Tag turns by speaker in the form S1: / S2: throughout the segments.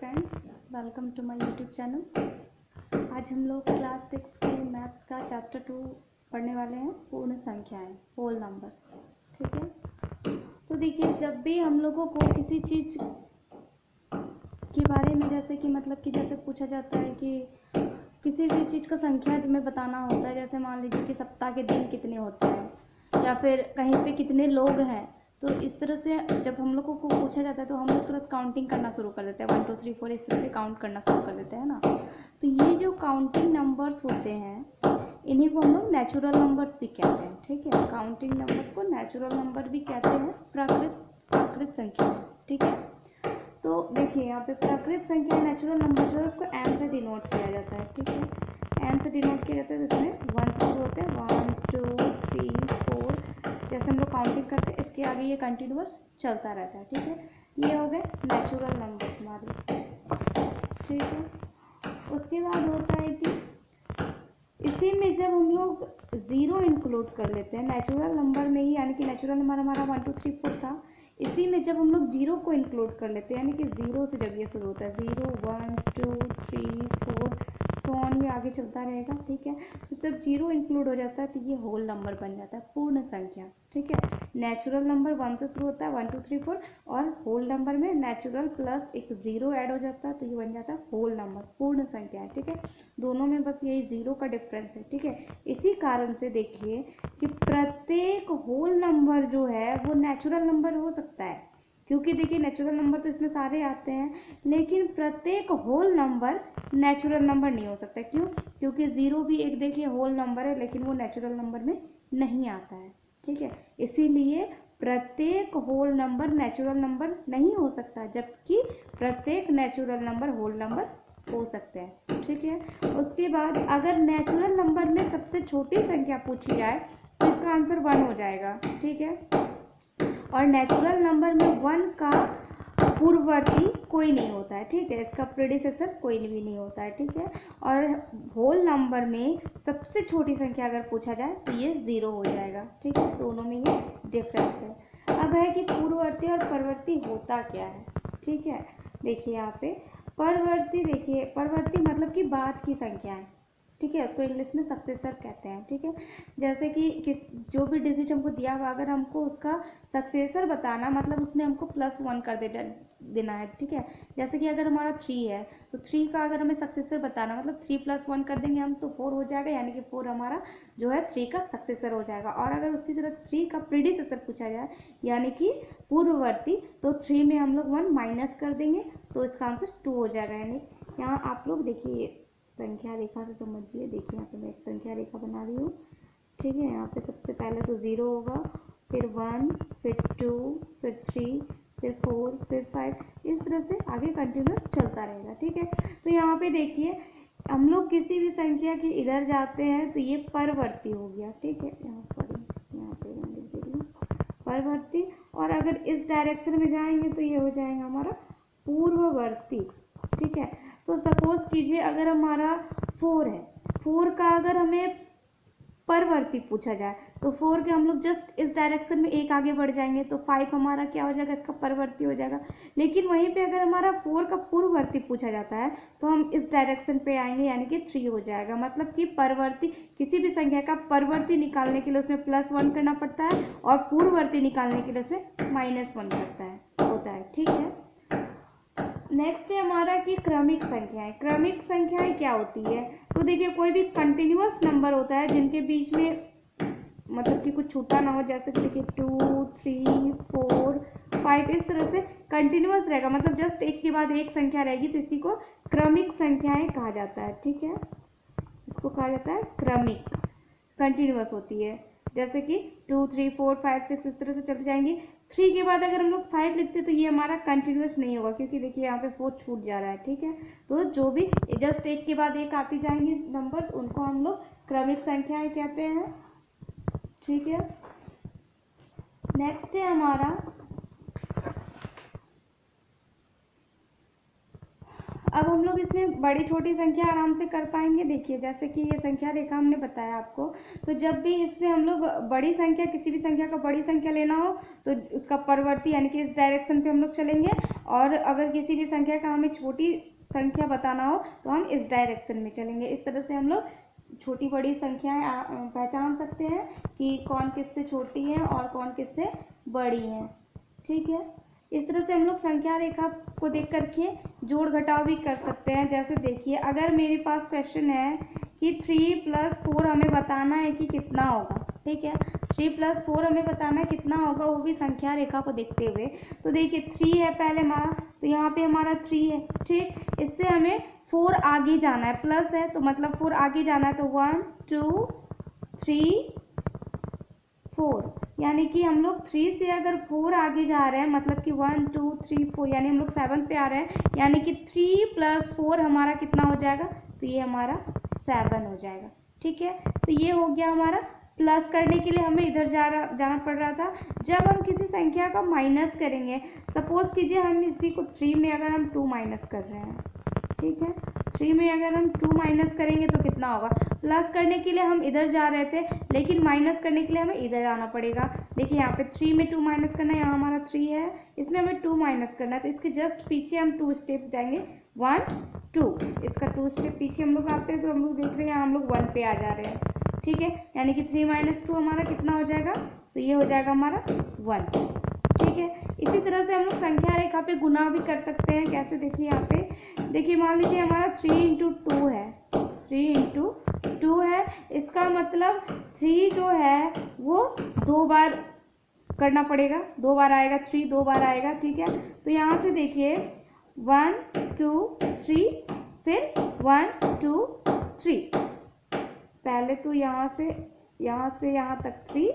S1: Friends, welcome to my YouTube channel. आज हम लोग क्लास 6 के मैथ्स का चैप्टर 2 पढ़ने वाले हैं, पूर्ण संख्याएं, होल नंबर्स। ठीक है, तो देखिए, जब भी हम लोगों को किसी चीज़ के बारे में जैसे पूछा जाता है कि किसी भी चीज़ का संख्या में बताना होता है, जैसे मान लीजिए कि सप्ताह के दिन कितने होते हैं या फिर कहीं पे कितने लोग हैं, तो इस तरह से जब हम लोगों को पूछा जाता है तो हम लोग तुरंत काउंटिंग करना शुरू कर देते हैं, 1 2 3 4 इस तरह से काउंट करना शुरू कर देते हैं ना। तो ये जो काउंटिंग नंबर्स होते हैं इन्हीं को हम लोग नेचुरल नंबर्स भी कहते हैं। ठीक है, काउंटिंग नंबर्स को नेचुरल नंबर भी कहते हैं, प्राकृत संख्या। ठीक है, तो देखिए यहाँ पे प्राकृत संख्या नेचुरल नंबर जो है उसको एन से डिनोट किया जाता है। ठीक है, एन से डिनोट किया जाता है, तो इसमें 1 से शुरू होते हैं, 1 2 3 4, जैसे हम लोग काउंटिंग करते हैं इसके आगे ये कंटिन्यूअस चलता रहता है। ठीक है, ये हो गए नेचुरल नंबर्स हमारे। ठीक है, उसके बाद होता है कि इसी में जब हम लोग ज़ीरो इंक्लूड कर लेते हैं नेचुरल नंबर में ही, यानी कि नेचुरल नंबर हमारा 1 2 3 4 था, इसी में जब हम लोग जीरो को इंक्लूड कर लेते हैं, यानी कि ज़ीरो से जब ये शुरू होता है, 0 1 2 3 4 सो ऑन, ये आगे चलता रहेगा। ठीक है, तो जब जीरो इंक्लूड हो जाता है तो ये होल नंबर बन जाता है, पूर्ण संख्या। ठीक है, नेचुरल नंबर 1 से शुरू होता है, 1 2 3 4, और होल नंबर में नेचुरल प्लस एक ज़ीरो ऐड हो जाता है, तो ये बन जाता है होल नंबर, पूर्ण संख्या है। ठीक है, दोनों में बस यही ज़ीरो का डिफरेंस है। ठीक है, इसी कारण से देखिए कि प्रत्येक होल नंबर जो है वो नेचुरल नंबर हो सकता है, क्योंकि देखिए नेचुरल नंबर तो इसमें सारे आते हैं, लेकिन प्रत्येक होल नंबर नेचुरल नंबर नहीं हो सकता। क्यों? क्योंकि ज़ीरो भी एक देखिए होल नंबर है, लेकिन वो नेचुरल नंबर में नहीं आता है। ठीक है, इसीलिए प्रत्येक होल नंबर नेचुरल नंबर नहीं हो सकता, जबकि प्रत्येक नेचुरल नंबर होल नंबर हो सकते हैं। ठीक है, उसके बाद अगर नेचुरल नंबर में सबसे छोटी संख्या पूछी जाए तो इसका आंसर 1 हो जाएगा। ठीक है, और नेचुरल नंबर में 1 का पूर्ववर्ती कोई नहीं होता है। ठीक है, इसका प्रेडिसेसर कोई भी नहीं होता है। ठीक है, और होल नंबर में सबसे छोटी संख्या अगर पूछा जाए तो ये 0 हो जाएगा। ठीक है, दोनों में ये डिफरेंस है। अब है कि पूर्ववर्ती और परवर्ती होता क्या है। ठीक है, देखिए यहाँ पे परवर्ती, देखिए परवर्ती मतलब कि बाद की संख्या है। ठीक है, उसको इंग्लिश में सक्सेसर कहते हैं। ठीक है, जैसे कि जो भी डिजिट हमको दिया हुआ, अगर हमको उसका सक्सेसर बताना, मतलब उसमें हमको +1 कर देना है। ठीक है, जैसे कि अगर हमारा 3 है तो 3 का अगर हमें सक्सेसर बताना, मतलब 3 + 1 कर देंगे हम तो 4 हो जाएगा, यानी कि 4 हमारा जो है 3 का सक्सेसर हो जाएगा। और अगर उसी तरह 3 का प्रीडिसेसर पूछा जाए, यानी कि पूर्ववर्ती, तो 3 में हम लोग 1 माइनस कर देंगे तो इसका आंसर 2 हो जाएगा। यानी यहाँ आप लोग देखिए संख्या रेखा से समझिए। देखिए यहाँ पे मैं एक संख्या रेखा बना रही हूँ। ठीक है, यहाँ पे सबसे पहले तो 0 होगा, फिर 1, फिर 2, फिर 3, फिर 4, फिर 5, इस तरह से आगे कंटिन्यूस चलता रहेगा। ठीक है, तो यहाँ पे देखिए हम लोग किसी भी संख्या के इधर जाते हैं तो ये परवर्ती हो गया। ठीक है, यहाँ पे मैं लिख दे रही हूँ परवर्ती, और अगर इस डायरेक्शन में जाएंगे तो ये हो जाएगा हमारा पूर्ववर्ती। ठीक है, तो सपोज कीजिए अगर हमारा 4 है, 4 का अगर हमें परवर्ती पूछा जाए तो 4 के हम लोग जस्ट इस डायरेक्शन में एक आगे बढ़ जाएंगे तो 5 हमारा क्या हो जाएगा, इसका परवर्ती हो जाएगा। लेकिन वहीं पे अगर हमारा 4 का पूर्ववर्ती पूछा जाता है तो हम इस डायरेक्शन पे आएंगे, यानी कि 3 हो जाएगा। मतलब कि परवर्ती, किसी भी संख्या का परवर्ती निकालने के लिए उसमें +1 करना पड़ता है, और पूर्ववर्ती निकालने के लिए उसमें -1 होता है। ठीक है, नेक्स्ट है हमारा कि क्रमिक संख्याएं। क्रमिक संख्याएं क्या होती है? तो देखिए कोई भी कंटिन्यूअस नंबर होता है जिनके बीच में मतलब कि कुछ छूटा ना हो, जैसे कि देखिए 2 3 4 5 इस तरह से कंटिन्यूअस रहेगा, मतलब जस्ट एक के बाद एक संख्या रहेगी, तो इसी को क्रमिक संख्याएं कहा जाता है। ठीक है, इसको कहा जाता है क्रमिक, कंटिन्यूअस होती है, जैसे कि 2 3 4 5 6 इस तरह से चलते जाएंगे। 3 के बाद अगर हम लोग 5 लिखते तो ये हमारा कंटिन्यूअस नहीं होगा, क्योंकि देखिए यहाँ पे 4 छूट जा रहा है। ठीक है, तो जो भी जस्ट एक के बाद एक आती जाएंगी नंबर्स, उनको हम लोग क्रमिक संख्याएं कहते हैं। ठीक है, नेक्स्ट है हमारा, अब हम लोग इसमें बड़ी छोटी संख्या आराम से कर पाएंगे। देखिए जैसे कि ये संख्या रेखा हमने बताया आपको, तो जब भी इसमें हम लोग बड़ी संख्या, किसी भी संख्या का बड़ी संख्या लेना हो तो उसका परवर्ती यानी कि इस डायरेक्शन पे हम लोग चलेंगे, और अगर किसी भी संख्या का हमें छोटी संख्या बताना हो तो हम इस डायरेक्शन में चलेंगे। इस तरह से हम लोग छोटी बड़ी संख्याएं पहचान सकते हैं कि कौन किससे छोटी है और कौन किससे बड़ी है। ठीक है, इस तरह से हम लोग संख्या रेखा को देख करके जोड़ घटाव भी कर सकते हैं। जैसे देखिए, अगर मेरे पास क्वेश्चन है कि 3 + 4 हमें बताना है कि कितना होगा। ठीक है, 3 + 4 हमें बताना है कितना होगा, वो भी संख्या रेखा को देखते हुए। तो देखिए 3 है पहले हमारा, तो यहाँ पे हमारा 3 है। ठीक, इससे हमें 4 आगे जाना है, प्लस है तो मतलब 4 आगे जाना है, तो 1 2 3 4, यानी कि हम लोग 3 से अगर 4 आगे जा रहे हैं, मतलब कि 1 2 3 4, यानी हम लोग 7 पे आ रहे हैं, यानी कि 3 + 4 हमारा कितना हो जाएगा, तो ये हमारा 7 हो जाएगा। ठीक है, तो ये हो गया हमारा। प्लस करने के लिए हमें इधर जाना पड़ रहा था। जब हम किसी संख्या का माइनस करेंगे, सपोज कीजिए हम इसी को 3 में अगर हम 2 माइनस कर रहे हैं, ठीक है, 3 में अगर हम 2 माइनस करेंगे तो कितना होगा। प्लस करने के लिए हम इधर जा रहे थे, लेकिन माइनस करने के लिए हमें इधर जाना पड़ेगा। देखिए यहाँ पे 3 में 2 माइनस करना है, यहाँ हमारा 3 है, इसमें हमें 2 माइनस करना है, तो इसके जस्ट पीछे हम 2 स्टेप जाएंगे, 1 2, इसका 2 स्टेप पीछे हम लोग आते हैं, तो हम लोग देख रहे हैं हम लोग 1 पे आ जा रहे हैं। ठीक है, यानी कि 3 - 2 हमारा कितना हो जाएगा, तो ये हो जाएगा हमारा 1। ठीक है, इसी तरह से हम लोग संख्या रेखा पे गुना भी कर सकते हैं। कैसे, देखिए यहाँ पे देखिए, मान लीजिए हमारा 3 × 2 है, 3 × 2 है, इसका मतलब 3 जो है वो 2 बार करना पड़ेगा, 2 बार आएगा, 3 2 बार आएगा। ठीक है, तो यहाँ से देखिए 1 2 3, फिर 1 2 3, पहले तो यहाँ से यहाँ तक 3,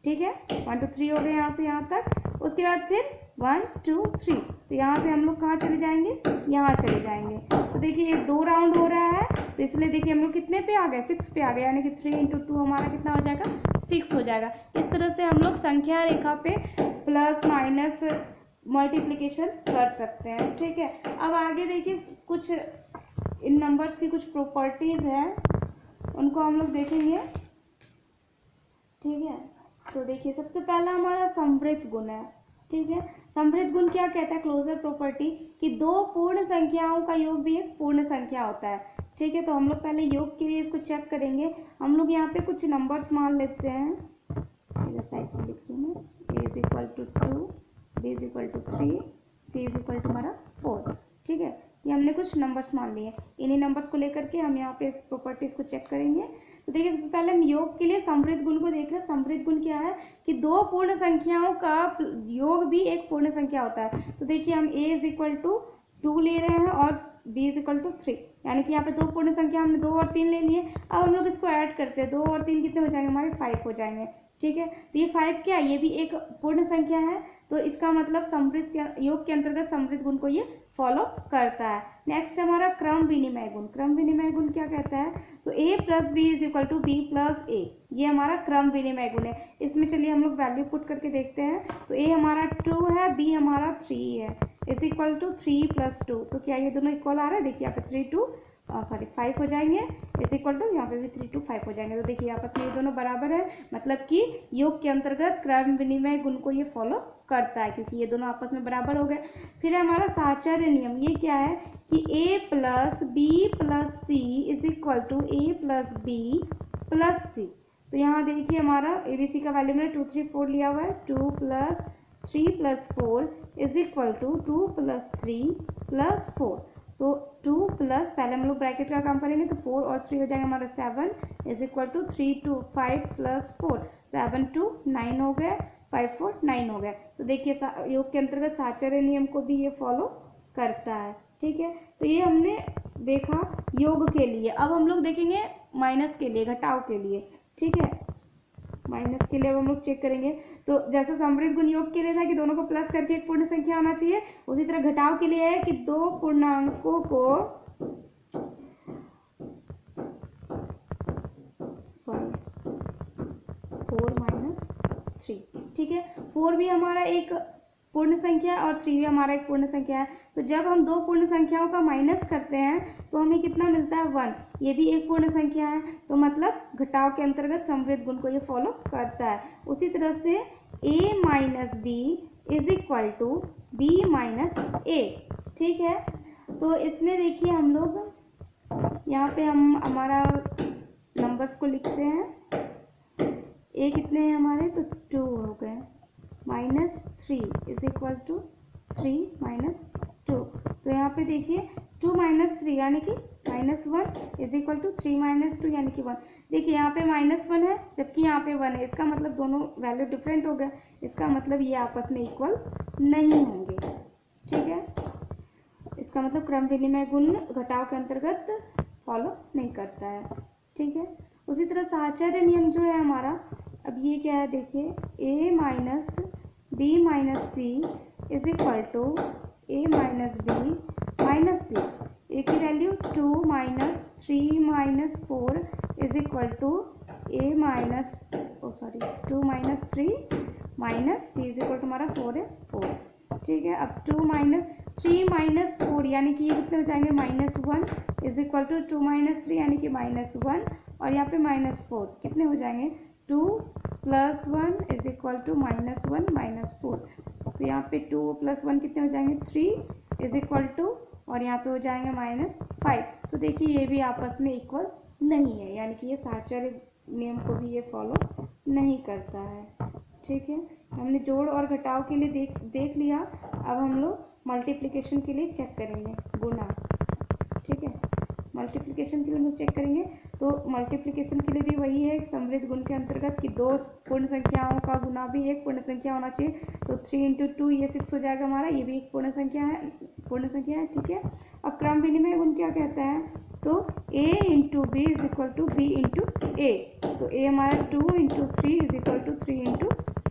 S1: ठीक है, 1 2 3 हो गए यहाँ से यहाँ तक। उसके बाद फिर 1 2 3, तो यहाँ से हम लोग कहाँ चले जाएंगे, यहाँ चले जाएंगे। तो देखिए ये 2 राउंड हो रहा है, तो इसलिए देखिए हम लोग कितने पे आ गए, 6 पे आ गए, यानी कि 3 × 2 हमारा कितना हो जाएगा, 6 हो जाएगा। इस तरह से हम लोग संख्या रेखा पे प्लस माइनस मल्टीप्लिकेशन कर सकते हैं। ठीक है, अब आगे देखिए कुछ इन नंबर्स की कुछ प्रॉपर्टीज़ हैं, उनको हम लोग देखेंगे। ठीक है, तो देखिए सबसे पहला हमारा समवृत्त गुण है। ठीक है, समवृत्त गुण क्या कहता है, क्लोजर प्रॉपर्टी, कि 2 पूर्ण संख्याओं का योग भी एक पूर्ण संख्या होता है। ठीक है, तो हम लोग पहले योग के लिए इसको चेक करेंगे। हम लोग यहाँ पे कुछ नंबर्स मान लेते हैं, इधर साइड में लिख दूँ मैं, a = 2, b = 3, c = हमारा 4। ठीक है, ये हमने कुछ नंबर्स मान लिए। इन्हीं नंबर्स को लेकर के हम यहाँ पे इस प्रॉपर्टीज को चेक करेंगे। तो देखिए सबसे पहले हम योग के लिए समवृत्त गुण को देख रहे हैं। समवृत्त गुण क्या है कि 2 पूर्ण संख्याओं का योग भी एक पूर्ण संख्या होता है। तो देखिए हम a = 2 ले रहे हैं और b = 3, यानी कि यहाँ पे 2 पूर्ण संख्या हमने 2 और 3 ले लिए। अब हम लोग इसको ऐड करते हैं, 2 और 3 कितने हो जाएंगे, हमारे 5 हो जाएंगे। ठीक है, तो ये 5 क्या है, ये भी एक पूर्ण संख्या है, तो इसका मतलब समवृत्त योग के अंतर्गत समवृत्त गुण को ये फॉलो करता है। नेक्स्ट हमारा क्रम विनिमय गुण। क्रम विनिमय गुण क्या कहता है, तो a + b = b + a, ये हमारा क्रम विनिमय गुण है। इसमें चलिए हम लोग वैल्यू पुट करके देखते हैं। तो a हमारा 2 है, b हमारा 3 है, = 3 + 2, तो क्या ये दोनों इक्वल आ रहा है, देखिए यहाँ पे 5 हो जाएंगे, यहाँ पे भी 3 2 5 हो जाएंगे। तो देखिए आपस में ये दोनों बराबर है, मतलब कि योग के अंतर्गत क्रम विनिमय गुण को ये फॉलो करता है, क्योंकि ये दोनों आपस में बराबर हो गए। फिर हमारा साहचर्य नियम, ये क्या है कि a + b + c = a + b + c। तो यहाँ देखिए हमारा ABC का वैल्यू मैंने 2 3 4 लिया हुआ है, 2 + 3 + 4 = 2 + 3 + 4। तो 2 प्लस, पहले हम लोग ब्रैकेट का काम करेंगे, तो 4 और 3 हो जाएंगे हमारा 7 = 3 2 5 + 4, 7 2 9 हो गए, 5 4 9 हो गए। तो देखिए योग के अंतर्गत साहचर्य नियम को भी ये फॉलो करता है। ठीक है, तो ये हमने देखा योग के लिए। अब हम लोग देखेंगे माइनस के लिए, घटाव के लिए। ठीक है, माइनस के लिए अब हम लोग चेक करेंगे। तो जैसा समवृत्त गुण योग के लिए था कि दोनों को प्लस करके एक पूर्ण संख्या आना चाहिए, उसी तरह घटाव के लिए है कि 2 पूर्णांकों को 4 - 3। ठीक है, 4 भी हमारा एक पूर्ण संख्या है और 3 भी हमारा एक पूर्ण संख्या है। तो जब हम 2 पूर्ण संख्याओं का माइनस करते हैं तो हमें कितना मिलता है, 1। ये भी एक पूर्ण संख्या है, तो मतलब घटाव के अंतर्गत समवृत्त गुण को ये फॉलो करता है। उसी तरह से a - b is equal to B minus A. ठीक है, तो इसमें देखिए हम लोग यहाँ पे हम हमारा नंबर्स को लिखते हैं। ए कितने हैं हमारे, तो 2 हो गए, -3 इज इक्वल टू 3 माइनस 2। तो यहाँ पे देखिए 2 माइनस 3 यानी कि -1 इज इक्वल टू 3 माइनस 2 यानी कि 1। देखिए यहाँ पे -1 है जबकि यहाँ पे 1 है, इसका मतलब दोनों वैल्यू डिफरेंट हो गए, इसका मतलब ये आपस में इक्वल नहीं होंगे। ठीक है, इसका मतलब क्रम विनिमय गुण घटाव के अंतर्गत फॉलो नहीं करता है। ठीक है, उसी तरह साहचर्य नियम जो है हमारा, अब ये क्या है देखिए, a minus B minus C is equal to a minus B minus C. A की value 2 minus 3 minus 4 is equal to a minus 2 minus 3 minus C is equal to हमारा 4 है 4। ठीक है, अब 2 माइनस 3 माइनस 4 यानी कि ये कितने हो जाएंगे, -1 इज इक्वल टू 2 माइनस 3 यानी कि -1, और यहाँ पे -4 कितने हो जाएंगे, 2 plus 1 is equal to -1 minus 4। तो यहाँ पे 2 प्लस 1 कितने हो जाएंगे, 3 इज इक्वल टू, और यहाँ पे हो जाएंगे -5। तो देखिए ये भी आपस में इक्वल नहीं है, यानी कि ये साहचर्य नियम को भी ये फॉलो नहीं करता है। ठीक है, हमने जोड़ और घटाव के लिए देख लिया। अब हम लोग मल्टीप्लिकेशन के लिए चेक करेंगे, गुना। ठीक है, मल्टीप्लिकेशन के लिए हम लोग चेक करेंगे, तो मल्टीप्लिकेशन के लिए भी वही है समृद्ध गुण के अंतर्गत कि 2 पूर्ण संख्याओं का गुना भी एक पूर्ण संख्या होना चाहिए। तो 3 × 2 ये 6 हो जाएगा हमारा, ये भी एक पूर्ण संख्या है। ठीक है, अब क्रम विनिमय गुण क्या कहता है, तो a × b is equal to b × a। तो a हमारा 2 × 3 इज इक्वल टू 3 ×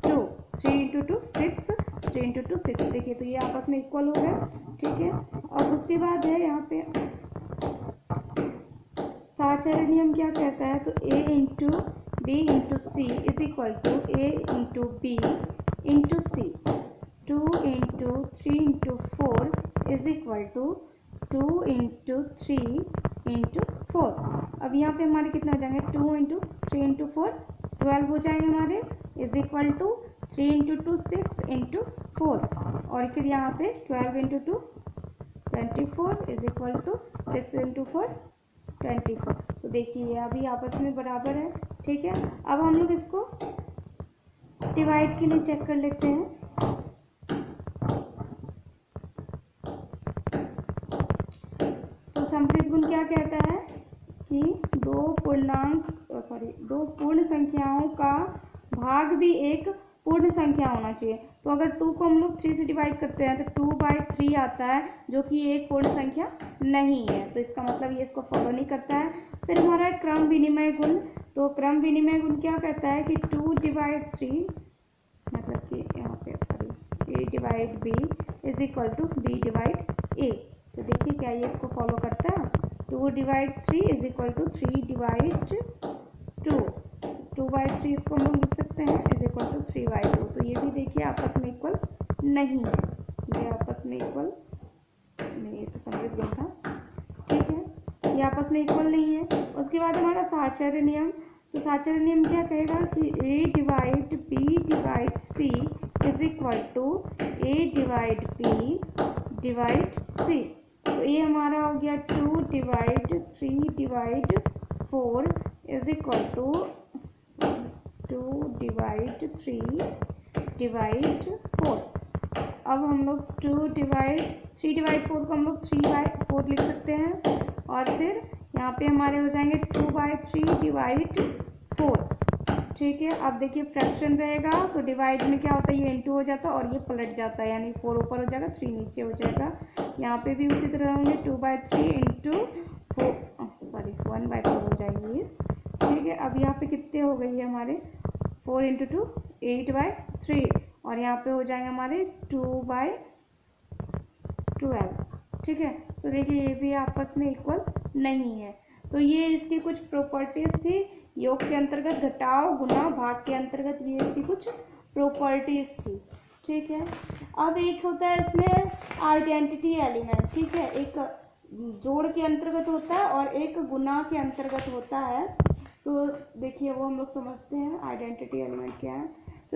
S1: 2, 3 × 2 6, 3 × 2 6। देखिए तो ये आपस में इक्वल हो गए। ठीक है, और उसके बाद है यहाँ पे साहचर्य नियम क्या कहता है, तो a × b × c is equal to a × b × c। 2 × 3 × 4 is equal to 2 × 3 × 4। अब यहाँ पे हमारे कितना हो जाएंगे, 2 × 3 × 4 12 हो जाएंगे हमारे, इज इक्वल टू 3 × 2 6 × 4, और फिर यहाँ पे 12 × 2 24 इज इक्वल टू 6 × 4 24। तो देखिए ये अभी आपस में बराबर है। ठीक है, अब हम लोग इसको डिवाइड के लिए चेक कर लेते हैं। तो समृद्ध गुण क्या कहता है कि दो पूर्ण संख्याओं का भाग भी एक पूर्ण संख्या होना चाहिए। तो अगर 2 को हम लोग 3 से डिवाइड करते हैं तो 2/3 आता है, जो कि एक पूर्ण संख्या नहीं है, तो इसका मतलब ये इसको फॉलो नहीं करता है। फिर हमारा क्रम विनिमय गुण, तो क्रम विनिमय गुण क्या कहता है कि 2/3 मतलब कि यहाँ पे a divide b is equal to b divide a। तो देखिए क्या ये इसको फॉलो करता है, 2/3 इज इक्वल टू 3/2, 2/3 इसको हम लोग लिख सकते हैं इज इक्वल टू 3/2। तो ये भी देखिए आपस में इक्वल नहीं है, ये आपस में इक्वल नहीं, ये तो समृद्ध गुण था। ठीक है, ये आपस में इक्वल नहीं है। उसके बाद हमारा साहचर्य नियम, तो साहचर्य नियम क्या कहेगा कि a divide b divide c is equal to a divide b divide c। तो ये हमारा हो गया 2/3 divide 4 is equal to 2/3 divide 4। अब हम लोग 3/4 को हम लोग 3/4 लिख सकते हैं, और फिर यहाँ पे हमारे हो जाएंगे 2/3 डिवाइड 4। ठीक है, अब देखिए फ्रैक्शन रहेगा तो डिवाइड में क्या होता है, ये इंटू हो जाता है और ये पलट जाता है, यानी 4 ऊपर हो जाएगा 3 नीचे हो जाएगा। यहाँ पे भी उसी तरह होंगे 2/3 × 1/4 हो जाएगी ये। ठीक है, अब यहाँ पे कितने हो गई है हमारे 4 × 2 8/3, और यहाँ पे हो जाएंगे हमारे 2/12। ठीक है, तो देखिए ये भी आपस में इक्वल नहीं है। तो ये इसकी कुछ प्रॉपर्टीज थी, योग के अंतर्गत घटाव गुना भाग के अंतर्गत ये इसकी कुछ प्रॉपर्टीज थी। ठीक है, अब एक होता है इसमें आइडेंटिटी एलिमेंट। ठीक है, एक जोड़ के अंतर्गत होता है और एक गुना के अंतर्गत होता है। तो देखिए वो हम लोग समझते हैं आइडेंटिटी एलिमेंट क्या है।